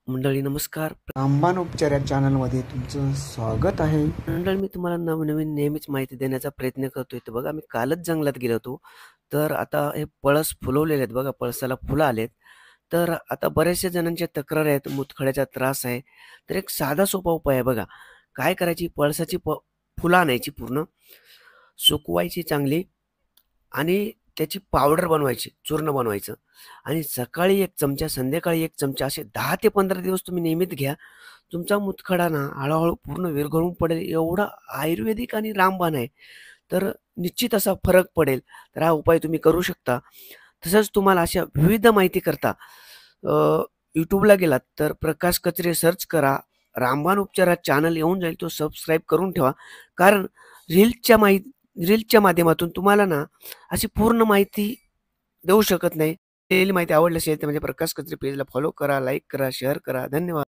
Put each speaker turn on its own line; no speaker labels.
मंडळी नमस्कार.
रामबाण उपचार या चॅनलमध्ये तुमचं स्वागत आहे.
मंडळी मी तुम्हाला नवनवीन नेहमीच माहिती देण्याचा प्रयत्न करतोय. तर बघा मी कालच जंगलात गेलो होतो. तर आता हे पळस फुलवलेले आहेत बघा, पळसाला फुलं आलेत. तर आता बऱ्याचशा जणांच्या तक्रारी आहेत, मुतखड्याचा त्रास आहे. तर एक साधा सोपा उपाय आहे बघा. काय करायची पळसाची फुलं आणायची पूर्ण, सुकवायची चांगली आणि त्याची पावडर बनवायची, चूर्ण बनवायचं आणि सकाळी 1 चमचा, संध्याकाळी 1 चमचा असे 10 ते 15 दिवस तुम्ही नियमित घ्या. तुमचा मुतखडा ना हळू-हळू पूर्ण विरघळून पडेल एवढा आयुर्वेदिक आणि रामबाण आहे. तर निश्चित असा फरक पडेल. तर हा उपाय तुम्ही करू शकता. तसंच तुम्हाला अशा विविध माहितीकरता अ, YouTubeला गेलात तर प्रकाश कचरे सर्च करा. रामबाण उपचार हा चॅनल येऊन जाईल. तो सबस्क्राईब करून ठेवा. कारण रील्सच्या रील्सच्या माध्यमातून तुम्हाला ना अशी पूर्ण माहिती देऊ शकत नाही. दिलेली माहिती आवडल्यास म्हणजे प्रकाश कचरे पेजला फॉलो करा, लाईक करा, शेअर करा. धन्यवाद.